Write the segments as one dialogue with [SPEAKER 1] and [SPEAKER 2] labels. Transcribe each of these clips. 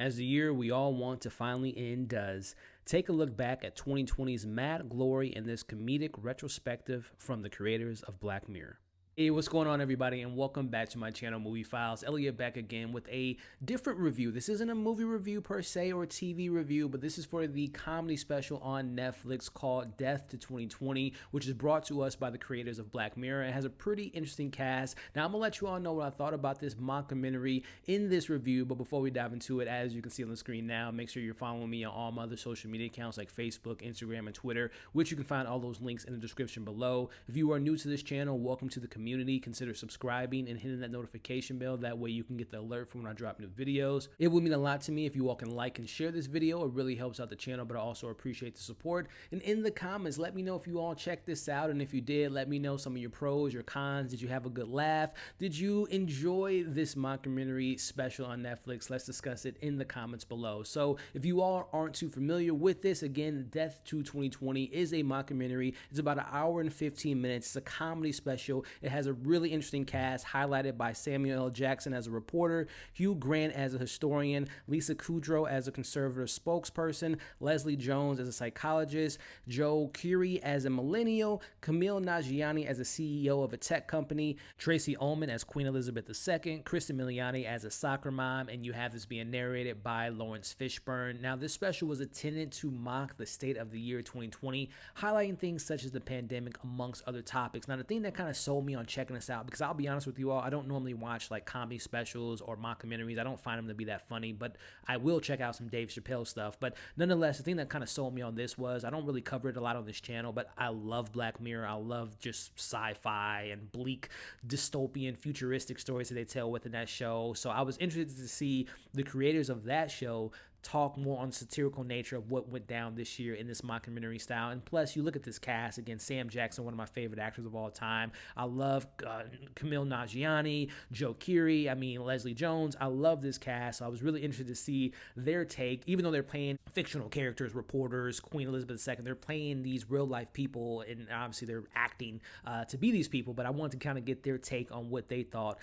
[SPEAKER 1] As the year we all want to finally end does, take a look back at 2020's mad glory in this comedic retrospective from the creators of Black Mirror. Hey, what's going on, everybody, and welcome back to my channel, Movie Files. Elliot back again with a different review. This isn't a movie review per se or a TV review, but this is for the comedy special on Netflix called Death to 2020, which is brought to us by the creators of Black Mirror. It has a pretty interesting cast. Now, I'm going to let you all know what I thought about this mockumentary in this review, but before we dive into it, as you can see on the screen now, make sure you're following me on all my other social media accounts like Facebook, Instagram, and Twitter, which you can find all those links in the description below. If you are new to this channel, welcome to the community. Consider subscribing and hitting that notification bell. That way you can get the alert from when I drop new videos. It would mean a lot to me if you all can like and share this video. It really helps out the channel, but I also appreciate the support. And in the comments, let me know if you all checked this out, and if you did, let me know some of your pros, your cons. Did you have a good laugh? Did you enjoy this mockumentary special on Netflix? Let's discuss it in the comments below. So if you all aren't too familiar with this, again, Death to 2020 is a mockumentary. It's about an hour and 15 minutes. It's a comedy special. It has a really interesting cast highlighted by Samuel L. Jackson as a reporter, Hugh Grant as a historian, Lisa Kudrow as a conservative spokesperson, Leslie Jones as a psychologist, Joe Keery as a millennial, Kumail Nanjiani as a CEO of a tech company, Tracey Ullman as Queen Elizabeth II, Cristin Milioti as a soccer mom, and you have this being narrated by Laurence Fishburne. Now, this special was intended to mock the state of the year 2020, highlighting things such as the pandemic amongst other topics. Now, the thing that kind of sold me on checking this out, because I'll be honest with you all, I don't normally watch like comedy specials or mockumentaries. I don't find them to be that funny, but I will check out some Dave Chappelle stuff. But nonetheless, the thing that kind of sold me on this was, I don't really cover it a lot on this channel, but I love Black Mirror. I love just sci-fi and bleak dystopian futuristic stories that they tell within that show. So I was interested to see the creators of that show talk more on the satirical nature of what went down this year in this mockumentary style. And plus, you look at this cast, again, Sam Jackson, one of my favorite actors of all time. I love Kumail Nanjiani, Joe Keery, Leslie Jones. I love this cast. So I was really interested to see their take, even though they're playing fictional characters, reporters, Queen Elizabeth II, they're playing these real life people, and obviously they're acting to be these people, but I wanted to kind of get their take on what they thought,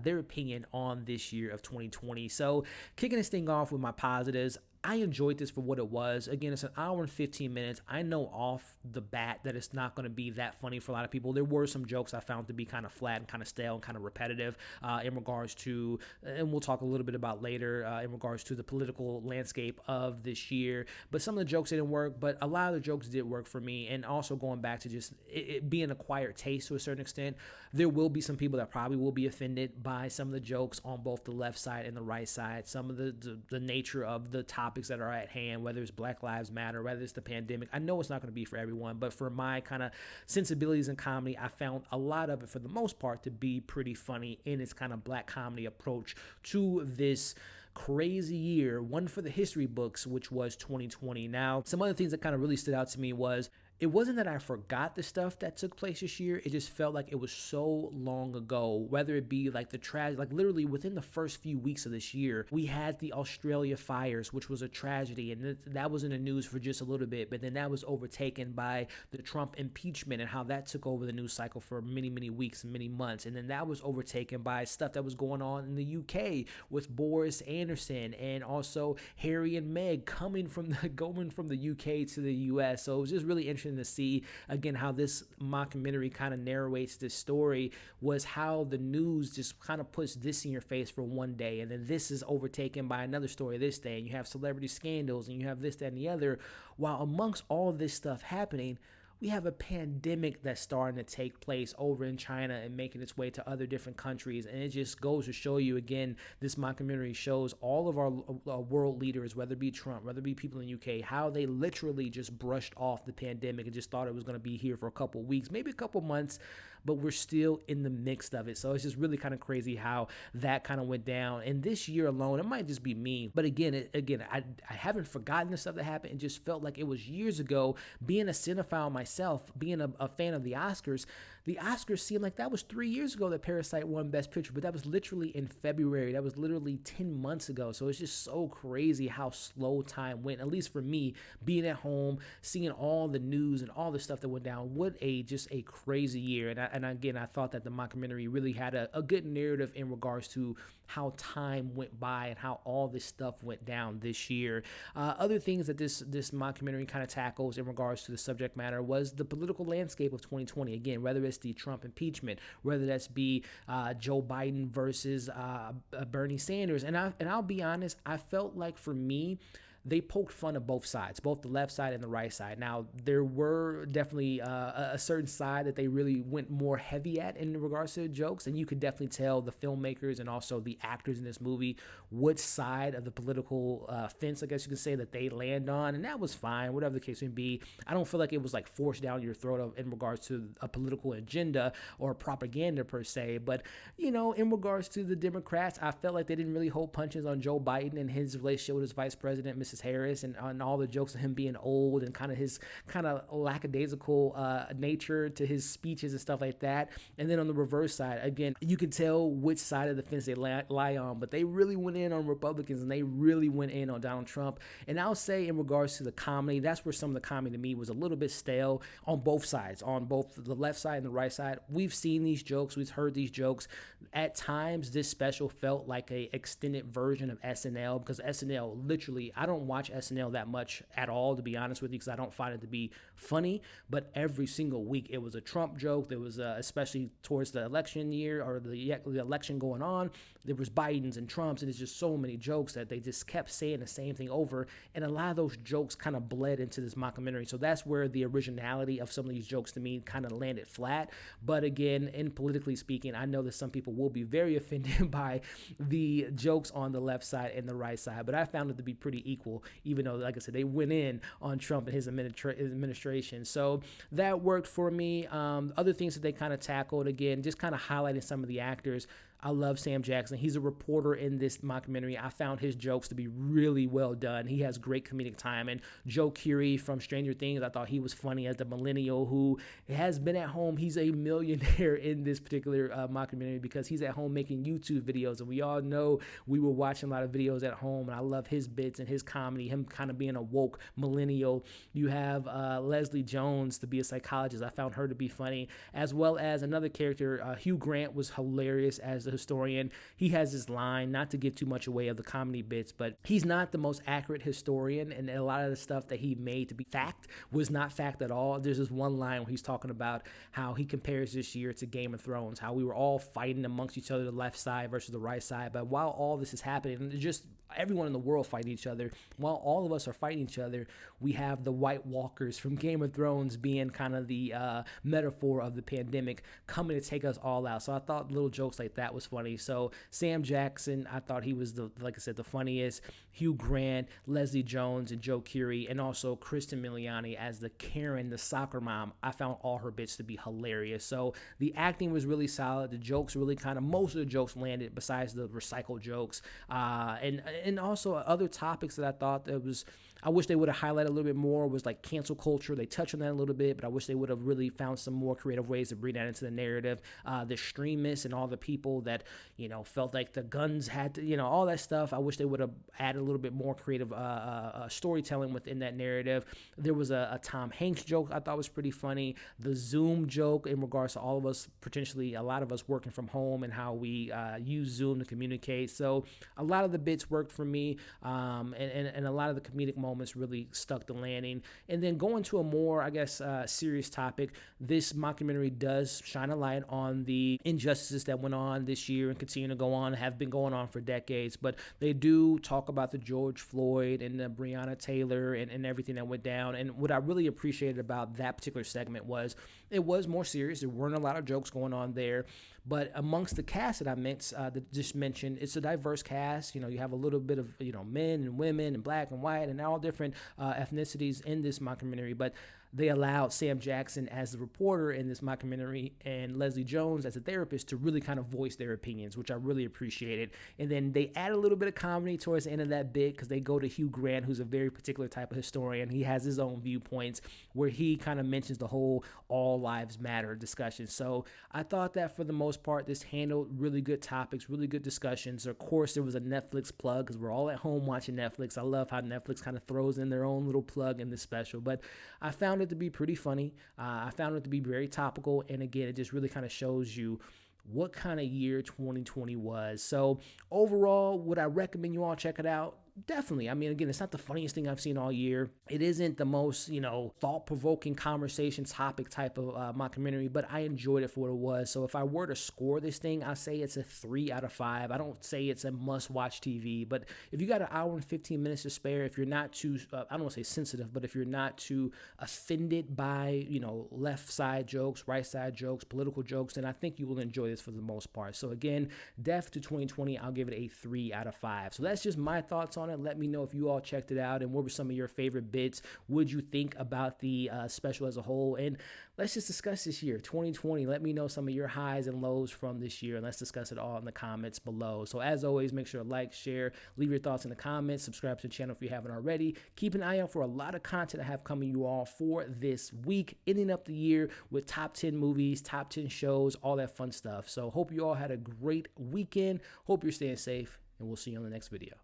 [SPEAKER 1] their opinion on this year of 2020. So kicking this thing off with my positives, I enjoyed this for what it was. Again, it's an hour and 15 minutes. I know off the bat that it's not going to be that funny for a lot of people. There were some jokes I found to be kind of flat and kind of stale and kind of repetitive in regards to, and we'll talk a little bit about later, in regards to the political landscape of this year. But some of the jokes didn't work, but a lot of the jokes did work for me. And also going back to just it being an acquired taste to a certain extent, there will be some people that probably will be offended by some of the jokes on both the left side and the right side. Some of the nature of the topics that are at hand, whether it's Black Lives Matter, whether it's the pandemic. I know it's not going to be for everyone, but for my kind of sensibilities in comedy, I found a lot of it, for the most part, to be pretty funny in its kind of black comedy approach to this crazy year, one for the history books, which was 2020. Now, some other things that kind of really stood out to me was, it wasn't that I forgot the stuff that took place this year. It just felt like it was so long ago, whether it be like the tragedy, like literally within the first few weeks of this year, we had the Australia fires, which was a tragedy. And that was in the news for just a little bit, but then that was overtaken by the Trump impeachment and how that took over the news cycle for many, many weeks and many months. And then that was overtaken by stuff that was going on in the UK with Boris Anderson and also Harry and Meg going from the UK to the US. So it was just really interesting to see, again, how this mockumentary kind of narrates this story, was how the news just kind of puts this in your face for one day, and then this is overtaken by another story this day, and you have celebrity scandals, and you have this, that, and the other, while amongst all this stuff happening, we have a pandemic that's starting to take place over in China and making its way to other different countries. And it just goes to show you, again, this mockumentary shows all of our world leaders, whether it be Trump, whether it be people in the UK, how they literally just brushed off the pandemic and just thought it was going to be here for a couple weeks, maybe a couple months, but we're still in the mix of it. So it's just really kind of crazy how that kind of went down. And this year alone, it might just be me, but again, I haven't forgotten the stuff that happened. It just felt like it was years ago. Being a cinephile myself, being a fan of the Oscars, the Oscars seemed like that was 3 years ago that Parasite won Best Picture, but that was literally in February. That was literally 10 months ago. So it's just so crazy how slow time went, at least for me, being at home, seeing all the news and all the stuff that went down. What just a crazy year. And again, I thought that the mockumentary really had a good narrative in regards to how time went by and how all this stuff went down this year. Other things that this mockumentary kind of tackles in regards to the subject matter was the political landscape of 2020. Again, whether it's the Trump impeachment, whether that's be Joe Biden versus Bernie Sanders. And I'll be honest, I felt like for me, they poked fun at both sides, both the left side and the right side. Now, there were definitely a certain side that they really went more heavy at in regards to jokes, and you could definitely tell the filmmakers and also the actors in this movie what side of the political fence, I guess you could say, that they land on, and that was fine, whatever the case may be. I don't feel like it was like forced down your throat in regards to a political agenda or propaganda per se, but, you know, in regards to the Democrats, I felt like they didn't really hold punches on Joe Biden and his relationship with his vice president, Mrs. Harris, and all the jokes of him being old and kind of his kind of lackadaisical nature to his speeches and stuff like that. And then on the reverse side, again, you can tell which side of the fence they lie on, but they really went in on Republicans and they really went in on Donald Trump. And I'll say in regards to the comedy, that's where some of the comedy to me was a little bit stale on both sides, on both the left side and the right side. We've seen these jokes, we've heard these jokes. At times, this special felt like a extended version of SNL, because SNL, literally, I don't watch SNL that much at all, to be honest with you, because I don't find it to be funny, but every single week it was a Trump joke. There was especially towards the election year or the election going on, there was Bidens and Trumps, and it's just so many jokes that they just kept saying the same thing over, and a lot of those jokes kind of bled into this mockumentary. So that's where the originality of some of these jokes to me kind of landed flat. But again, in politically speaking, I know that some people will be very offended by the jokes on the left side and the right side, but I found it to be pretty equal, even though, like I said, they went in on Trump and his administration. So that worked for me. Other things that they kind of tackled, again, just kind of highlighting some of the actors. I love Sam Jackson. He's a reporter in this mockumentary. I found his jokes to be really well done. He has great comedic timing. Joe Keery from Stranger Things, I thought he was funny as the millennial who has been at home. He's a millionaire in this particular mockumentary because he's at home making YouTube videos. And we all know we were watching a lot of videos at home, and I love his bits and his comedy, him kind of being a woke millennial. You have Leslie Jones to be a psychologist. I found her to be funny, as well as another character. Hugh Grant was hilarious as the historian. He has this line, not to give too much away of the comedy bits, but he's not the most accurate historian, and a lot of the stuff that he made to be fact was not fact at all. There's this one line where he's talking about how he compares this year to Game of Thrones, how we were all fighting amongst each other, the left side versus the right side, but while all this is happening, just everyone in the world fighting each other, while all of us are fighting each other, we have the White Walkers from Game of Thrones being kind of the metaphor of the pandemic coming to take us all out. So I thought little jokes like that was funny. So Sam Jackson, I thought he was, like I said, the funniest. Hugh Grant, Leslie Jones, and Joe Keery, and also Cristin Milioti as the Karen, the soccer mom. I found all her bits to be hilarious. So the acting was really solid. The jokes really most of the jokes landed besides the recycled jokes. And also other topics that I thought I wish they would have highlighted a little bit more was like cancel culture. They touched on that a little bit, but I wish they would have really found some more creative ways to bring that into the narrative. The extremists and all the people that, felt like the guns had to, all that stuff. I wish they would have added a little bit more creative storytelling within that narrative. There was a Tom Hanks joke I thought was pretty funny. The Zoom joke in regards to all of us, potentially a lot of us working from home and how we use Zoom to communicate. So a lot of the bits worked for me, and a lot of the comedic moments really stuck the landing. And then going to a more, I guess, serious topic, this mockumentary does shine a light on the injustices that went on this year and continue to go on, have been going on for decades. But they do talk about the George Floyd and the Breonna Taylor and everything that went down. And what I really appreciated about that particular segment was it was more serious. There weren't a lot of jokes going on there. But amongst the cast that I just mentioned, it's a diverse cast. You have a little bit of, men and women and black and white and all different ethnicities in this mockumentary. But they allowed Sam Jackson as the reporter in this mockumentary and Leslie Jones as a therapist to really kind of voice their opinions, which I really appreciated. And then they add a little bit of comedy towards the end of that bit because they go to Hugh Grant, who's a very particular type of historian. He has his own viewpoints where he kind of mentions the whole all lives matter discussion. So I thought that for the most part, this handled really good topics, really good discussions. Of course, there was a Netflix plug because we're all at home watching Netflix. I love how Netflix kind of throws in their own little plug in this special, but I found it to be pretty funny. I found it to be very topical. And again, it just really kind of shows you what kind of year 2020 was. So overall, would I recommend you all check it out? Definitely. I mean, again, it's not the funniest thing I've seen all year. It isn't the most, thought-provoking conversation topic type of mockumentary, but I enjoyed it for what it was. So if I were to score this thing, I say it's a 3 out of 5. I don't say it's a must-watch TV, but if you got an hour and 15 minutes to spare, if you're not too, I don't want to say sensitive, but if you're not too offended by, left side jokes, right side jokes, political jokes, then I think you will enjoy this for the most part. So again, Death to 2020, I'll give it a 3 out of 5. So that's just my thoughts on it. Let me know if you all checked it out and what were some of your favorite bits. What did you think about the special as a whole? And let's just discuss this year, 2020. Let me know some of your highs and lows from this year, and let's discuss it all in the comments below. So as always, make sure to like, share, leave your thoughts in the comments, subscribe to the channel if you haven't already. Keep an eye out for a lot of content I have coming you all for this week, ending up the year with top 10 movies, top 10 shows, all that fun stuff. So hope you all had a great weekend. Hope you're staying safe, and we'll see you on the next video.